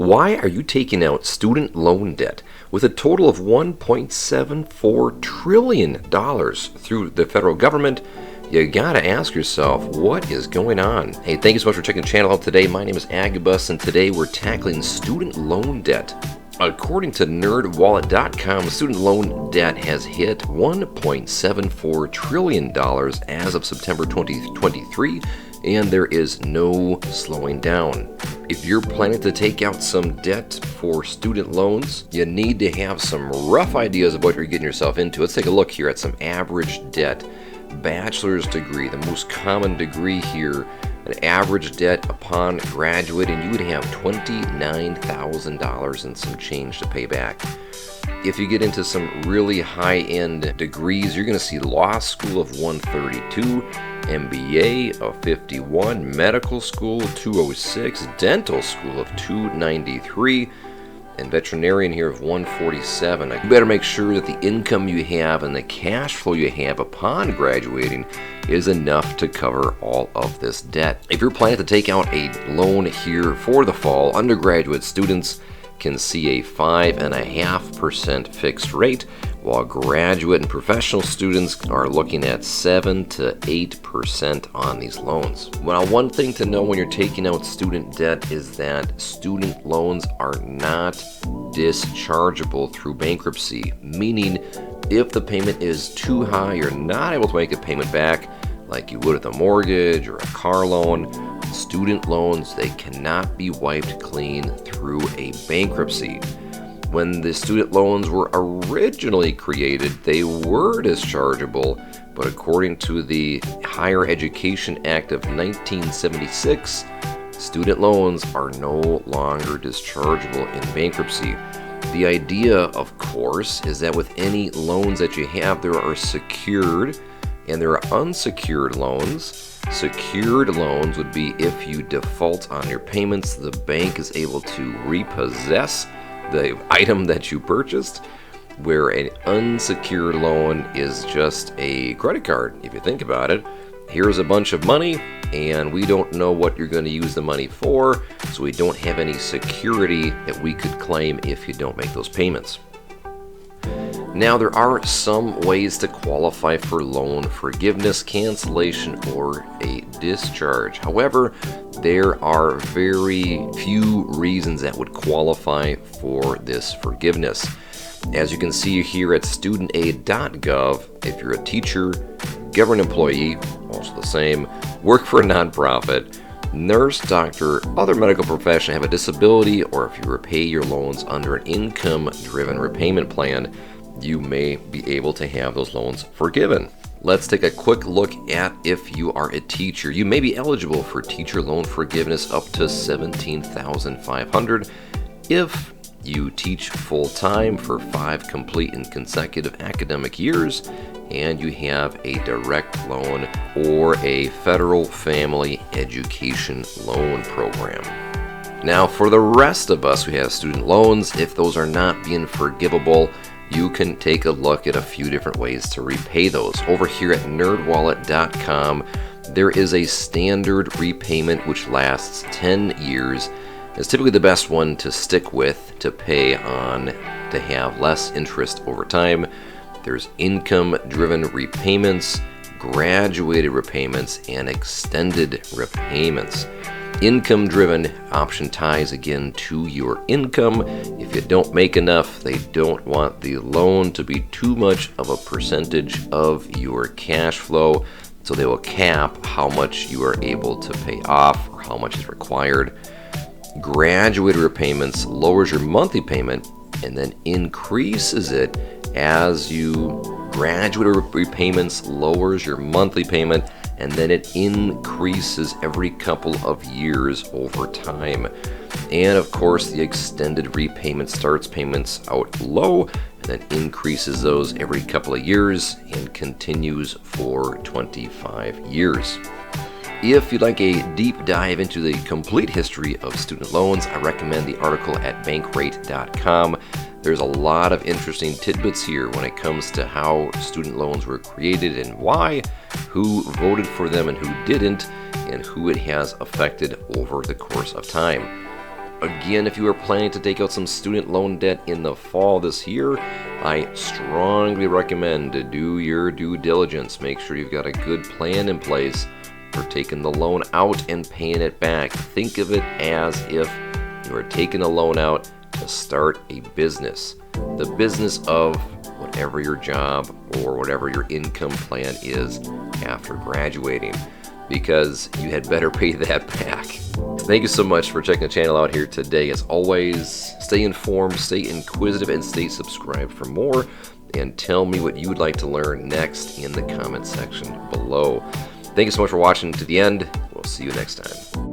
Why are you taking out student loan debt with a total of $1.74 trillion through the federal government? You gotta ask yourself, what is going on? Hey, thank you so much for checking the channel out today. My name is Agabus, and today we're tackling student loan debt. According to nerdwallet.com, student loan debt has hit $1.74 trillion as of September 2023, and there is no slowing down. If you're planning to take out some debt for student loans, you need to have some rough ideas of what you're getting yourself into. Let's take a look here at some average debt. Bachelor's degree, the most common degree here. An average debt upon graduating, you would have $29,000 and some change to pay back. If you get into some really high-end degrees, you're going to see law school of $132, MBA of $51, medical school $206, dental school of $293, and veterinarian here of $147. You better make sure that the income you have and the cash flow you have upon graduating is enough to cover all of this debt. If you're planning to take out a loan here for the fall, undergraduate students can see a 5.5% fixed rate, while graduate and professional students are looking at 7 to 8% on these loans. Well, one thing to know when you're taking out student debt is that student loans are not dischargeable through bankruptcy, meaning if the payment is too high, you're not able to make a payment back like you would with a mortgage or a car loan. Student loans, they cannot be wiped clean through a bankruptcy. When the student loans were originally created, they were dischargeable, but according to the Higher Education Act of 1976, student loans are no longer dischargeable in bankruptcy. The idea, of course, is that with any loans that you have, there are secured and there are unsecured loans. Secured loans would be if you default on your payments, the bank is able to repossess the item that you purchased, where an unsecured loan is just a credit card. If you think about it, here's a bunch of money and we don't know what you're going to use the money for, so we don't have any security that we could claim if you don't make those payments. Now, there are some ways to qualify for loan forgiveness, cancellation, or a discharge. However, there are very few reasons that would qualify for this forgiveness. As you can see here at studentaid.gov, if you're a teacher, government employee, also the same, work for a nonprofit, nurse, doctor, other medical profession, have a disability, or if you repay your loans under an income-driven repayment plan, you may be able to have those loans forgiven. Let's take a quick look at if you are a teacher. You may be eligible for teacher loan forgiveness up to $17,500 if you teach full-time for 5 complete and consecutive academic years and you have a direct loan or a federal family education loan program. Now, for the rest of us who have student loans, if those are not being forgivable, you can take a look at a few different ways to repay those. Over here at nerdwallet.com, there is a standard repayment which lasts 10 years. It's typically the best one to stick with, to pay on, to have less interest over time. There's income-driven repayments, graduated repayments, and extended repayments. Income-driven option ties again to your income. If you don't make enough, they don't want the loan to be too much of a percentage of your cash flow, so they will cap how much you are able to pay off or how much is required. Graduated repayments lowers your monthly payment and then increases it as you graduated repayments lowers your monthly payment, and then it increases every couple of years over time. And of course, the extended repayment starts payments out low and then increases those every couple of years and continues for 25 years. If you'd like a deep dive into the complete history of student loans, I recommend the article at bankrate.com. There's a lot of interesting tidbits here when it comes to how student loans were created and why, who voted for them and who didn't, and who it has affected over the course of time. Again, if you are planning to take out some student loan debt in the fall this year, I strongly recommend to do your due diligence. Make sure you've got a good plan in place for taking the loan out and paying it back. Think of it as if you are taking a loan out to start a business. The business of whatever your job or whatever your income plan is after graduating, because you had better pay that back. Thank you so much for checking the channel out here today. As always, stay informed, stay inquisitive, and stay subscribed for more. And tell me what you would like to learn next in the comment section below. Thank you so much for watching to the end. We'll see you next time.